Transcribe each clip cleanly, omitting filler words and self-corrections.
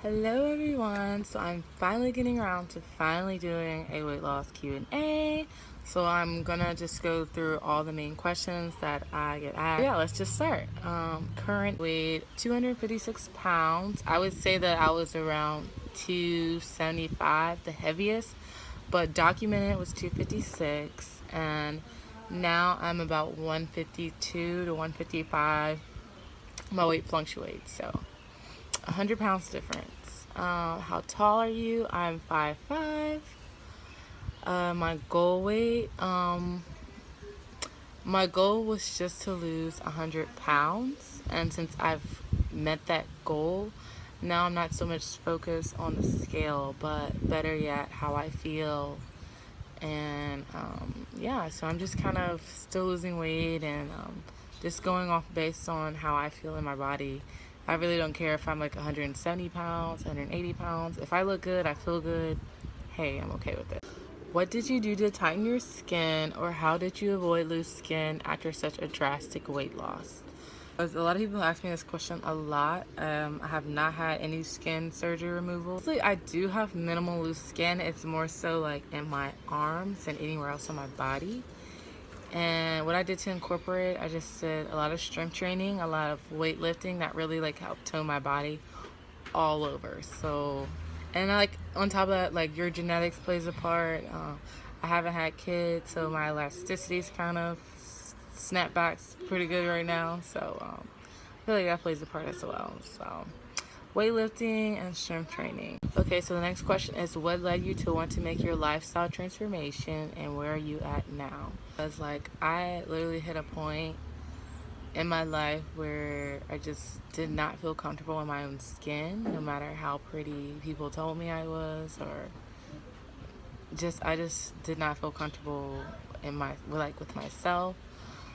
Hello everyone, so I'm finally getting around to finally doing a weight loss Q&A. So I'm gonna just go through all the main questions that I get asked. Yeah, let's just start. Current weight 256 pounds. I would say that I was around 275, the heaviest, but documented was 256, and now I'm about 152 to 155. My weight fluctuates, so 100 pounds difference. How tall are you? I'm 5'5". My goal weight, my goal was just to lose 100 pounds, and since I've met that goal, now I'm not so much focused on the scale, but better yet, how I feel. And yeah, so I'm just kind of still losing weight and just going off based on how I feel in my body. I really don't care if I'm like 170 pounds, 180 pounds. If I look good, I feel good, hey, I'm okay with it. What did you do to tighten your skin, or how did you avoid loose skin after such a drastic weight loss? A lot of people ask me this question a lot. I have not had any skin surgery removal. Honestly, I do have minimal loose skin. It's more so like in my arms and anywhere else on my body. And what I did to incorporate, I just did a lot of strength training, a lot of weightlifting that really like helped tone my body all over. So, and like on top of that, like your genetics plays a part. I haven't had kids, so my elasticity's kind of snapped back pretty good right now. So I feel like that plays a part as well. So weightlifting and strength training. Okay, so the next question is, what led you to want to make your lifestyle transformation, and where are you at now? Because like I literally hit a point in my life where I just did not feel comfortable in my own skin, no matter how pretty people told me I was, or I just did not feel comfortable in with myself.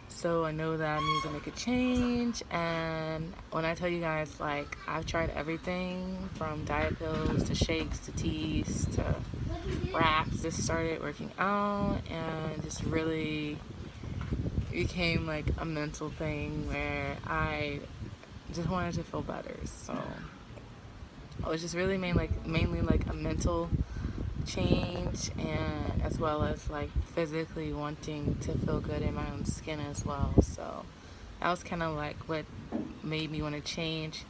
So I know that I need to make a change. And when I tell you guys, like, I've tried everything from diet pills to shakes to teas to wraps. Just started working out, and just really became like a mental thing where I just wanted to feel better. So I was just really mainly like a mental change, and as well as like physically wanting to feel good in my own skin as well. So that was kind of like what made me want to change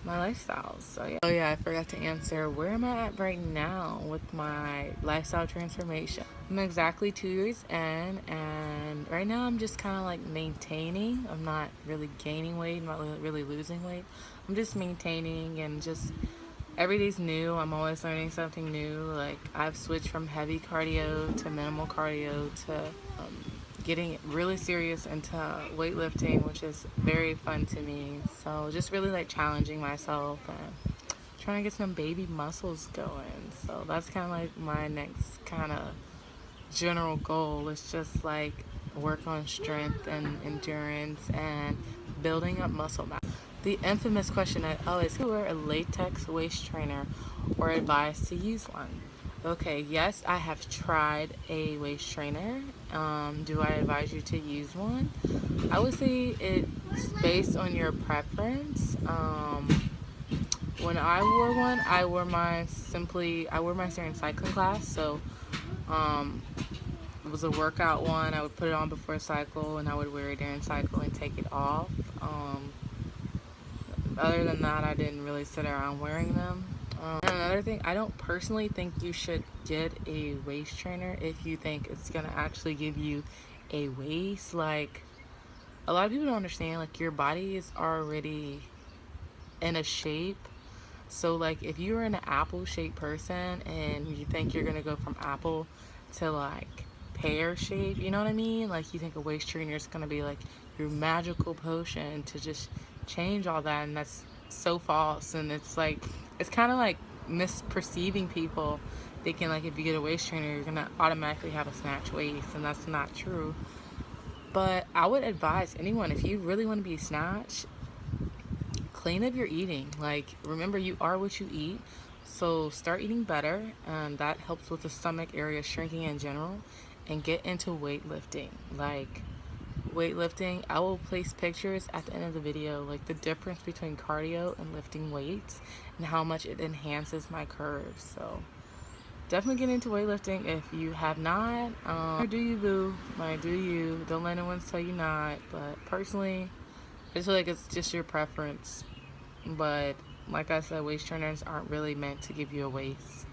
my lifestyle. So yeah. Oh yeah, I forgot to answer, where am I at right now with my lifestyle transformation? I'm exactly 2 years in, and right now I'm just kind of like maintaining. I'm not really gaining weight, I'm not really losing weight. I'm just maintaining, and just every day's new. I'm always learning something new. Like I've switched from heavy cardio to minimal cardio to getting really serious into weightlifting, which is very fun to me. So just really like challenging myself and trying to get some baby muscles going. So that's kind of like my next kind of general goal. It's just like work on strength and endurance and building up muscle mass. The infamous question I always hear, wear a latex waist trainer or advise to use one? Okay, yes, I have tried a waist trainer. Do I advise you to use one? I would say it's based on your preference. When I wore one, I wore mine during cycling class. So it was a workout one. I would put it on before cycle, and I would wear it during cycle and take it off. Other than that, I didn't really sit around wearing them. And another thing, I don't personally think you should get a waist trainer if you think it's gonna actually give you a waist. Like, a lot of people don't understand, like, your body is already in a shape. So like if you're an apple shaped person and you think you're gonna go from apple to like pear shape, you know what I mean? Like you think a waist trainer is gonna be like your magical potion to just change all that, and that's so false. And it's like, it's kind of like misperceiving people, thinking like if you get a waist trainer you're gonna automatically have a snatch waist, and that's not true. But I would advise anyone, if you really want to be snatched, clean up your eating. Like, remember, you are what you eat. So start eating better, and that helps with the stomach area shrinking in general. And get into weightlifting. Like, weightlifting, I will place pictures at the end of the video, like the difference between cardio and lifting weights and how much it enhances my curves. So definitely get into weightlifting if you have not. Or do you, boo? Like, do you? Don't let anyone tell you not. But personally, I just feel like it's just your preference. But like I said, waist trainers aren't really meant to give you a waist.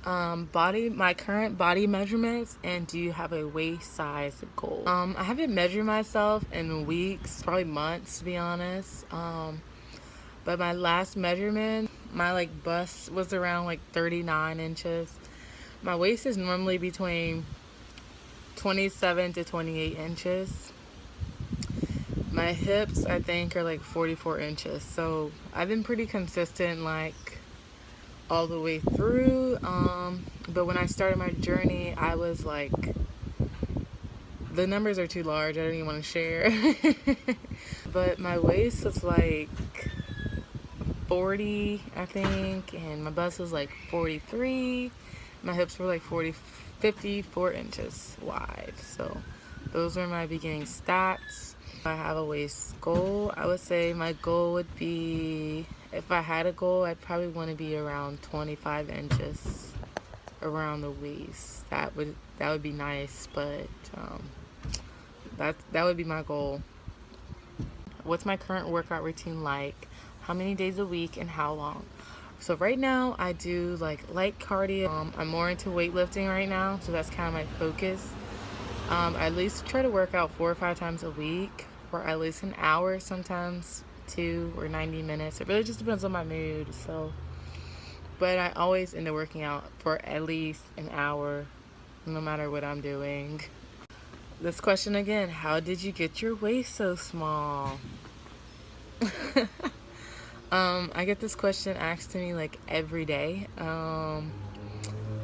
My current body measurements, and do you have a waist size goal? I haven't measured myself in weeks, probably months to be honest. But my last measurement, my like bust was around like 39 inches. My waist is normally between 27 to 28 inches. My hips, I think, are like 44 inches. So I've been pretty consistent, like all the way through. But when I started my journey, I was like, the numbers are too large, I don't even want to share. But my waist was like 40, I think, and my bust was like 43. My hips were like 54 inches wide. So those were my beginning stats. If I have a waist goal, I would say my goal would be, if I had a goal, I'd probably want to be around 25 inches around the waist. That would be nice, but that would be my goal. What's my current workout routine like? How many days a week and how long? So right now I do like light cardio. I'm more into weightlifting right now, so that's kind of my focus. I at least try to work out 4 or 5 times a week for at least an hour, sometimes 2 or 90 minutes. It really just depends on my mood. So, but I always end up working out for at least an hour, no matter what I'm doing. This question again, how did you get your waist so small? I get this question asked to me like every day.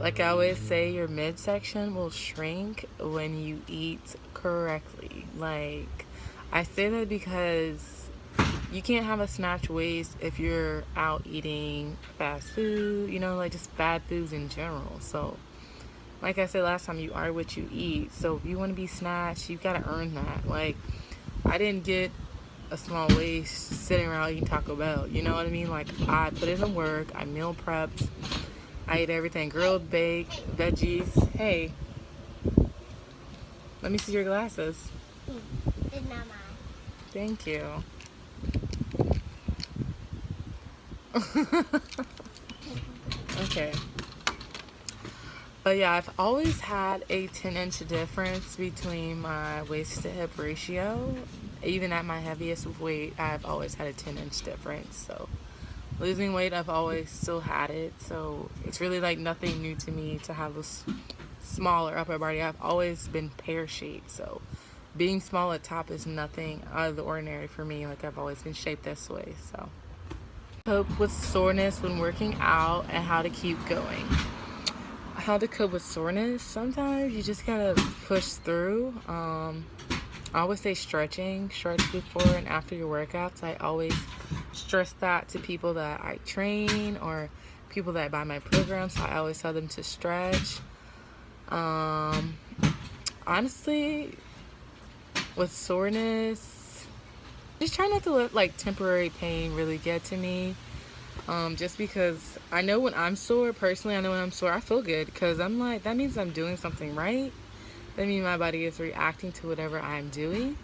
Like I always say, your midsection will shrink when you eat correctly. Like, I say that because you can't have a snatch waist if you're out eating fast food, you know, like just bad foods in general. So like I said last time, you are what you eat. So if you want to be snatched, you've got to earn that. Like, I didn't get a small waist sitting around eating Taco Bell, you know what I mean? Like, I put in the work, I meal prepped, I ate everything, grilled, baked, veggies. Hey, let me see your glasses. It's not mine. Thank you. Okay. But yeah, I've always had a 10-inch difference between my waist to hip ratio. Even at my heaviest weight, I've always had a 10-inch difference. So losing weight, I've always still had it. So it's really like nothing new to me to have a smaller upper body. I've always been pear-shaped. So being small at top is nothing out of the ordinary for me. Like, I've always been shaped this way. So cope with soreness when working out and how to keep going. How to cope with soreness, sometimes you just gotta push through. I always say stretch before and after your workouts. I always stress that to people that I train or people that buy my programs. I always tell them to stretch. Honestly, with soreness, just try not to let like temporary pain really get to me. Just because I know when I'm sore, personally, I know when I'm sore, I feel good because I'm like, that means I'm doing something right. That means my body is reacting to whatever I'm doing.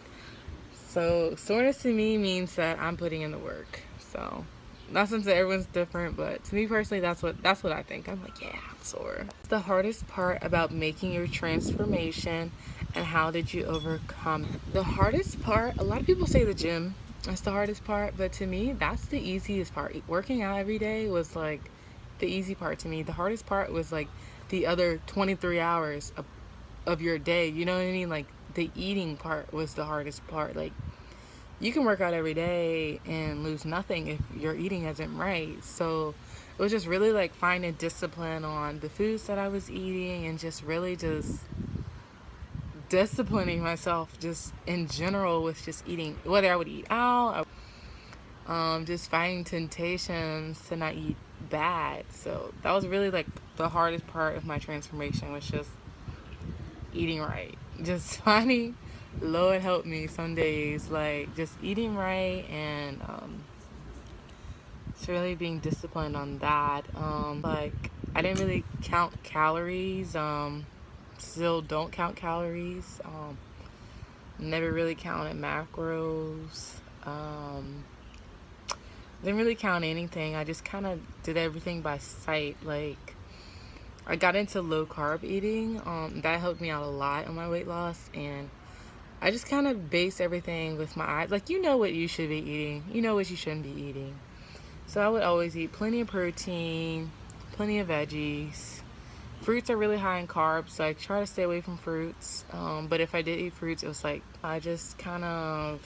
So soreness to me means that I'm putting in the work. So not since everyone's different, but to me personally, that's what I think. I'm like, yeah, I'm sore. The hardest part about making your transformation, and how did you overcome it? The hardest part, a lot of people say the gym. That's the hardest part, but to me, that's the easiest part. Working out every day was like the easy part to me. The hardest part was like the other 23 hours of your day, you know what I mean? Like, the eating part was the hardest part. Like, you can work out every day and lose nothing if your eating isn't right. So it was just really like finding discipline on the foods that I was eating, and just really just disciplining myself just in general with just eating, whether I would eat out, just fighting temptations to not eat bad. So that was really like the hardest part of my transformation, was just eating right, just finding Lord help me some days, like just eating right and it's really being disciplined on that. Like I didn't really count calories. Still don't count calories. Never really counted macros. Didn't really count anything. I just kind of did everything by sight. Like I got into low carb eating. That helped me out a lot on my weight loss, and I just kind of base everything with my eyes. Like, you know what you should be eating. You know what you shouldn't be eating. So I would always eat plenty of protein, plenty of veggies. Fruits are really high in carbs, so I try to stay away from fruits. But if I did eat fruits, it was like I just kind of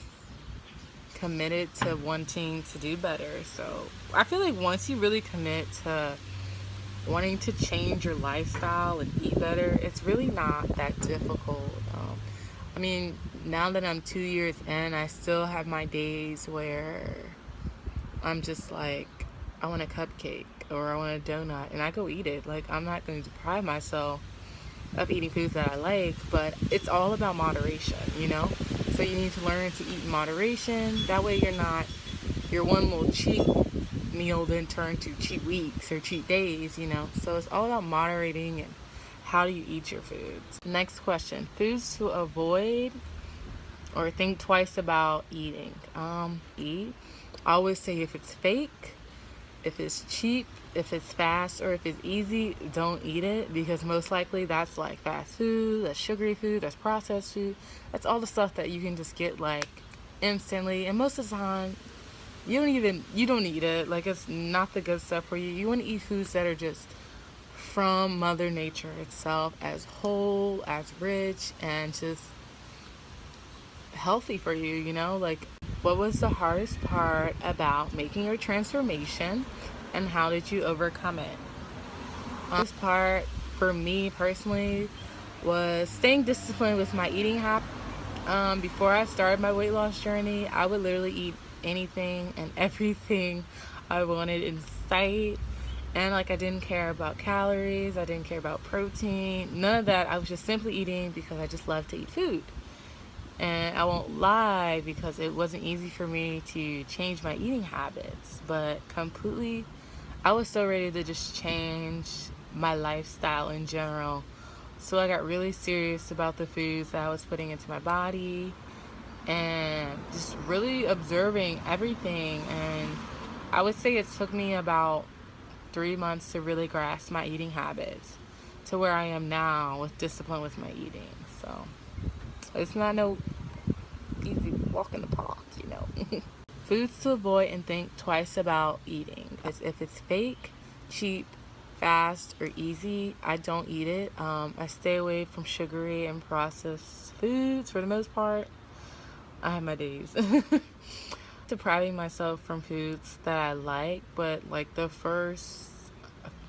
committed to wanting to do better. So I feel like once you really commit to wanting to change your lifestyle and eat better, it's really not that difficult. I mean, now that I'm 2 years in, I still have my days where I'm just like, I want a cupcake or I want a donut, and I go eat it. Like, I'm not going to deprive myself of eating foods that I like, but it's all about moderation, you know? So you need to learn to eat in moderation. That way you're not, your one little cheat meal then turn to cheat weeks or cheat days, you know? So it's all about moderating and how do you eat your foods. Next question, foods to avoid or think twice about eating. Eat. I always say if it's fake, if it's cheap, if it's fast, or if it's easy, don't eat it, because most likely that's like fast food, that's sugary food, that's processed food. That's all the stuff that you can just get like instantly, and most of the time you don't eat it. Like, it's not the good stuff for you. You want to eat foods that are just from Mother Nature itself, as whole, as rich, and just healthy for you, you know? Like, what was the hardest part about making your transformation, and how did you overcome it? This part for me personally was staying disciplined with my eating habits. Before I started my weight loss journey, I would literally eat anything and everything I wanted in sight. And like, I didn't care about calories, I didn't care about protein, none of that. I was just simply eating because I just love to eat food. And I won't lie, because it wasn't easy for me to change my eating habits, but completely, I was so ready to just change my lifestyle in general. So I got really serious about the foods that I was putting into my body and just really observing everything. And I would say it took me about 3 months to really grasp my eating habits to where I am now with discipline with my eating. So it's not no easy walk in the park, you know. Foods to avoid and think twice about eating. If it's fake, cheap, fast, or easy, I don't eat it. I stay away from sugary and processed foods for the most part. I have my days. Depriving myself from foods that I like, but like the first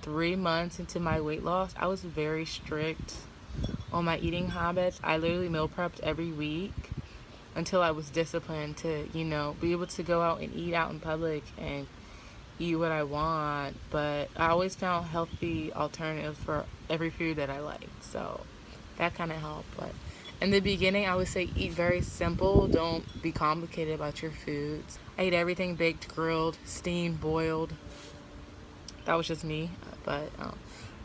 3 months into my weight loss, I was very strict on my eating habits. I literally meal prepped every week until I was disciplined to, you know, be able to go out and eat out in public and eat what I want. But I always found healthy alternatives for every food that I liked, so that kind of helped. But in the beginning, I would say eat very simple. Don't be complicated about your foods. I ate everything baked, grilled, steamed, boiled. That was just me. But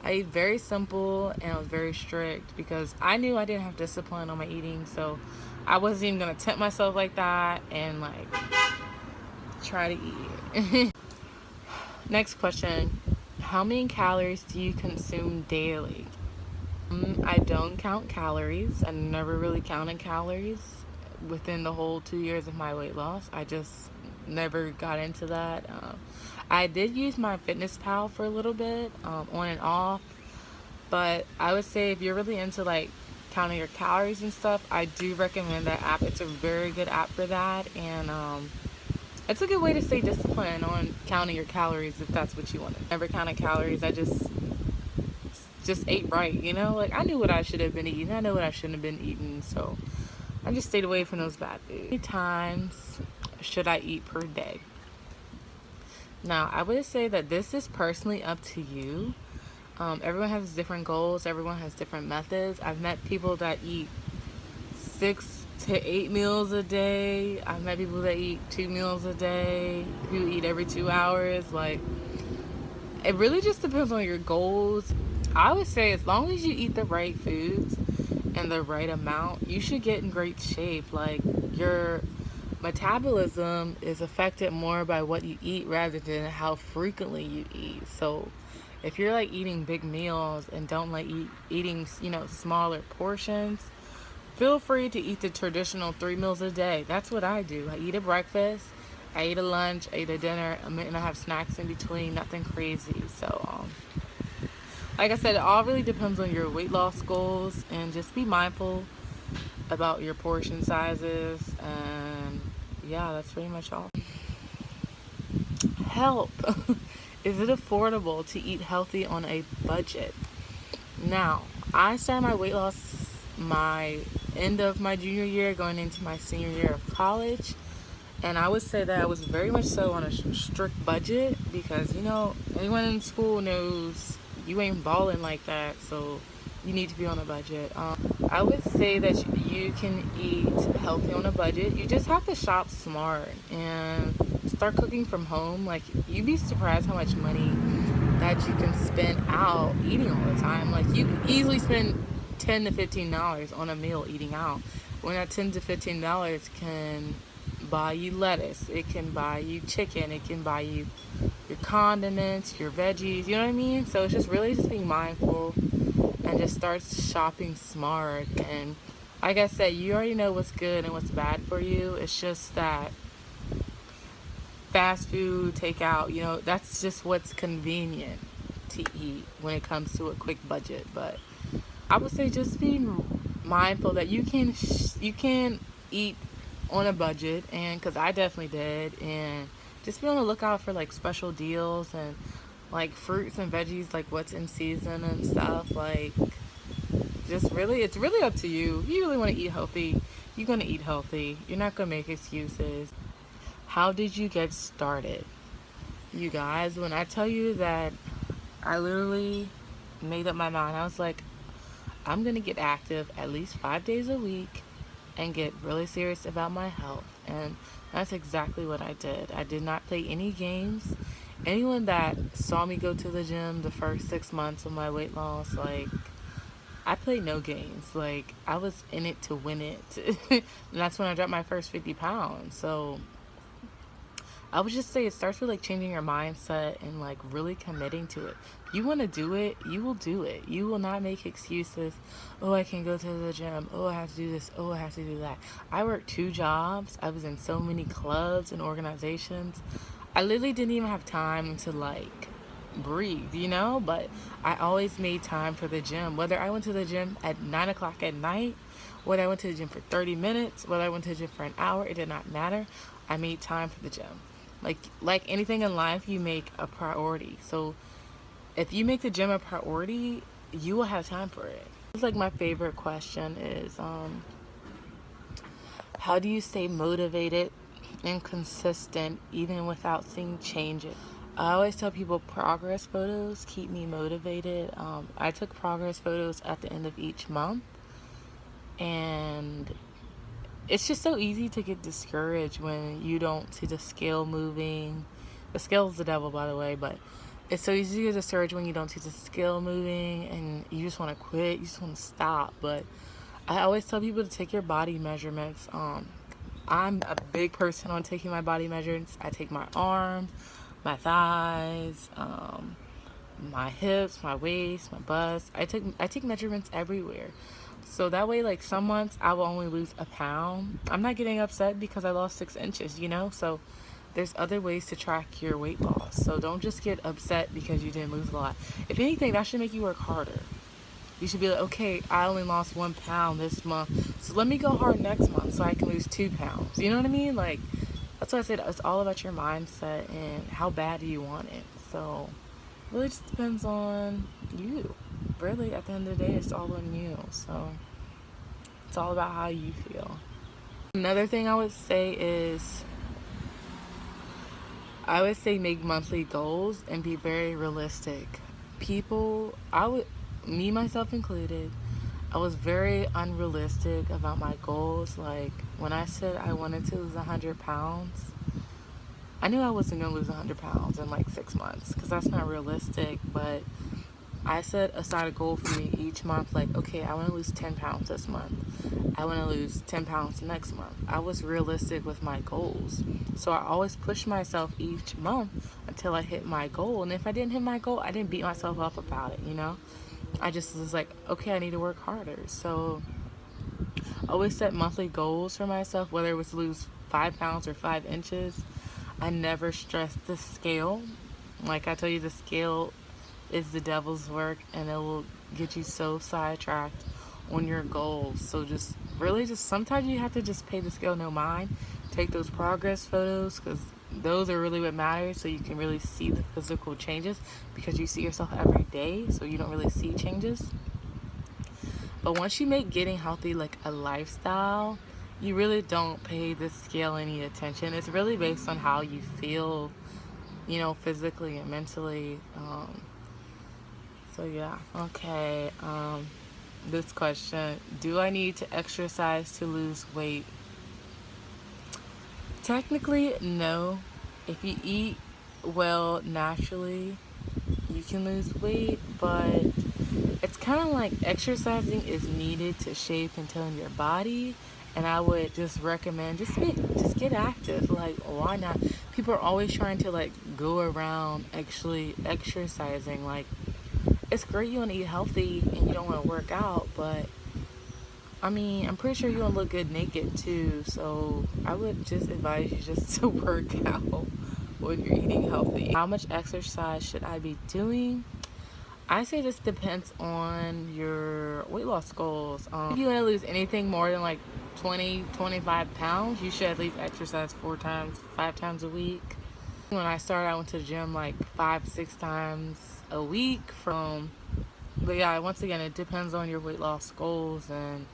I ate very simple, and I was very strict because I knew I didn't have discipline on my eating. So I wasn't even going to tempt myself like that and like try to eat. Next question. How many calories do you consume daily? I don't count calories. I never really counted calories within the whole 2 years of my weight loss. I just never got into that. I did use my Fitness Pal for a little bit, on and off. But I would say if you're really into like counting your calories and stuff, I do recommend that app. It's a very good app for that, and it's a good way to stay disciplined on counting your calories if that's what you want. Never counted calories. I just ate right, you know? Like, I knew what I should have been eating. I know what I shouldn't have been eating, so I just stayed away from those bad foods. How many times should I eat per day? Now, I would say that this is personally up to you. Everyone has different goals. Everyone has different methods. I've met people that eat 6 to 8 meals a day. I've met people that eat 2 meals a day, who eat every 2 hours. Like, it really just depends on your goals. I would say as long as you eat the right foods and the right amount, you should get in great shape. Like, your metabolism is affected more by what you eat rather than how frequently you eat. So if you're like eating big meals and don't like eating, smaller portions, feel free to eat the traditional 3 meals a day. That's what I do. I eat a breakfast, I eat a lunch, I eat a dinner, and I have snacks in between. Nothing crazy. So like I said, it all really depends on your weight loss goals, and just be mindful about your portion sizes. And yeah, that's pretty much all. Help. Is it affordable to eat healthy on a budget? Now, I started my weight loss my end of my junior year, going into my senior year of college. And I would say that I was very much so on a strict budget, because, anyone in school knows you ain't balling like that, so you need to be on a budget. I would say that you can eat healthy on a budget. You just have to shop smart and start cooking from home. Like, you'd be surprised how much money that you can spend out eating all the time. Like, you can easily spend $10 to $15 on a meal eating out, when that $10 to $15 can buy you lettuce, it can buy you chicken, it can buy you your condiments, your veggies, you know what I mean? So it's just really just being mindful and just start shopping smart. And like I said, you already know what's good and what's bad for you. It's just that fast food, takeout, that's just what's convenient to eat when it comes to a quick budget. But I would say just be mindful that you can eat on a budget, and because I definitely did, and just be on the lookout for like special deals and like fruits and veggies, like what's in season and stuff. Like, just really, it's really up to you. If you really want to eat healthy, you're going to eat healthy. You're not going to make excuses. How did you get started? You guys, when I tell you that I literally made up my mind, I was like, I'm going to get active at least 5 days a week and get really serious about my health. And that's exactly what I did. I did not play any games. Anyone that saw me go to the gym the first 6 months of my weight loss, like, I played no games. Like, I was in it to win it. And that's when I dropped my first 50 pounds. So I would just say it starts with like changing your mindset and like really committing to it. If you want to do it, you will do it. You will not make excuses. Oh, I can't go to the gym. Oh, I have to do this. Oh, I have to do that. I worked 2 jobs. I was in so many clubs and organizations. I literally didn't even have time to like breathe, but I always made time for the gym. Whether I went to the gym at 9 o'clock at night, whether I went to the gym for 30 minutes, whether I went to the gym for an hour, it did not matter. I made time for the gym. Like anything in life, you make a priority. So if you make the gym a priority, you will have time for it. It's like my favorite question is, how do you stay motivated and consistent even without seeing changes? I always tell people progress photos keep me motivated. I took progress photos at the end of each month, and it's just so easy to get discouraged when you don't see the scale moving. The scale is the devil, by the way, but it's so easy to get discouraged when you don't see the scale moving and you just want to quit, you just want to stop. But I always tell people to take your body measurements. I'm a big person on taking my body measurements. I take my arms, my thighs, my hips, my waist, my bust. I take measurements everywhere. So that way, like, some months I will only lose a pound. I'm not getting upset because I lost 6 inches, So there's other ways to track your weight loss. So don't just get upset because you didn't lose a lot. If anything, that should make you work harder. You should be like, okay, I only lost 1 pound this month, so let me go hard next month so I can lose 2 pounds. You know what I mean? Like, that's why I said it's all about your mindset and how bad do you want it. So it really just depends on you. Really, at the end of the day, it's all on you. So it's all about how you feel. Another thing I would say is, make monthly goals and be very realistic. Me, myself included, I was very unrealistic about my goals. Like when I said I wanted to lose 100 pounds, I knew I wasn't gonna lose 100 pounds in like 6 months because that's not realistic. But I set aside a goal for me each month, like, okay, I want to lose 10 pounds this month. I want to lose 10 pounds next month. I was realistic with my goals. So I always pushed myself each month until I hit my goal. And if I didn't hit my goal, I didn't beat myself up about it, you know? I just was like, okay, I need to work harder. So I always set monthly goals for myself, whether it was to lose 5 pounds or 5 inches. I never stressed the scale. Like I tell you, the scale is the devil's work, and it will get you so sidetracked on your goals. So just really, just sometimes you have to just pay the scale no mind, take those progress photos, because those are really what matters, so you can really see the physical changes, because you see yourself every day, so you don't really see changes. But once you make getting healthy like a lifestyle, you really don't pay the scale any attention. It's really based on how you feel, you know, physically and mentally. So yeah, okay. This question: do I need to exercise to lose weight? Technically, no. If you eat well naturally, you can lose weight, but it's kind of like exercising is needed to shape and tone your body. And I would just recommend just get active. Like, why not? People are always trying to like go around actually exercising. Like, it's great you want to eat healthy and you don't want to work out, but I mean, I'm pretty sure you want to look good naked too. So I would just advise you just to work out when you're eating healthy. How much exercise should I be doing? I say this depends on your weight loss goals. If you want to lose anything more than like 20-25 pounds, you should at least exercise 5 times a week. When I started, I went to the gym like 5-6 times a week. But yeah, once again, it depends on your weight loss goals and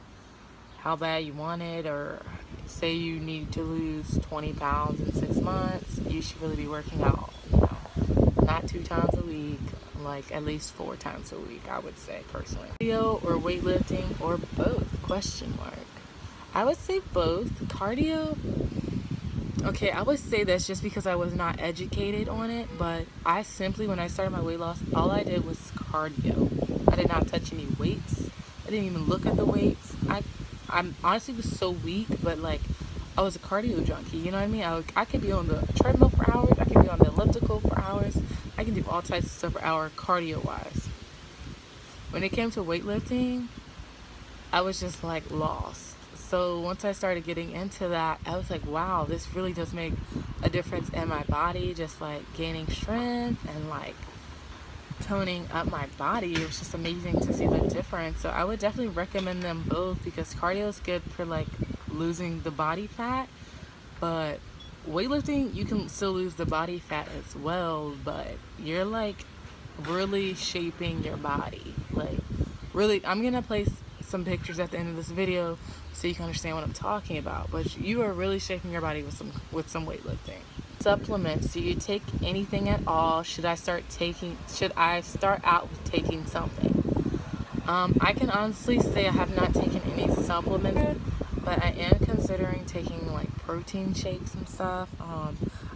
how bad you want it. Or say you need to lose 20 pounds in 6 months, you should really be working out, you know, not 2 times a week, like at least 4 times a week, I would say personally. Cardio or weightlifting or both? Question mark. I would say both. Cardio, okay, I would say this just because I was not educated on it, but I simply, when I started my weight loss, all I did was cardio. I did not touch any weights. I didn't even look at the weights. I honestly was so weak, but like I was a cardio junkie, you know what I mean? I could be on the treadmill for hours. I could be on the elliptical for hours. I can do all types of stuff for hours cardio-wise. When it came to weightlifting, I was just like lost. So once I started getting into that, I was like, wow, this really does make a difference in my body, just like gaining strength and like toning up my body. It was just amazing to see the difference. So I would definitely recommend them both, because cardio is good for like losing the body fat, but weightlifting, you can still lose the body fat as well, but you're like really shaping your body. Like really, I'm gonna place some pictures at the end of this video so you can understand what I'm talking about, but you are really shaping your body with some weightlifting. Supplements, do you take anything at all? Should I start out with taking something? I can honestly say I have not taken any supplements, but I am considering taking like protein shakes and stuff.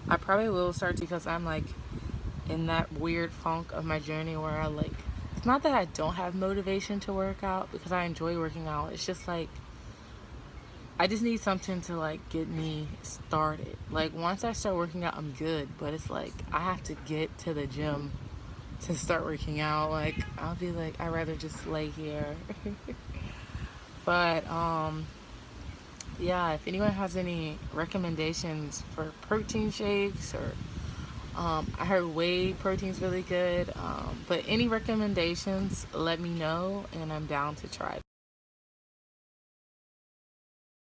I probably will start, because I'm like in that weird funk of my journey where I like, it's not that I don't have motivation to work out, because I enjoy working out. It's just like I just need something to like get me started. Like once I start working out, I'm good, but it's like I have to get to the gym to start working out. Like I'll be like, I'd rather just lay here. But yeah, if anyone has any recommendations for protein shakes, or I heard whey protein's really good, but any recommendations, let me know and I'm down to try.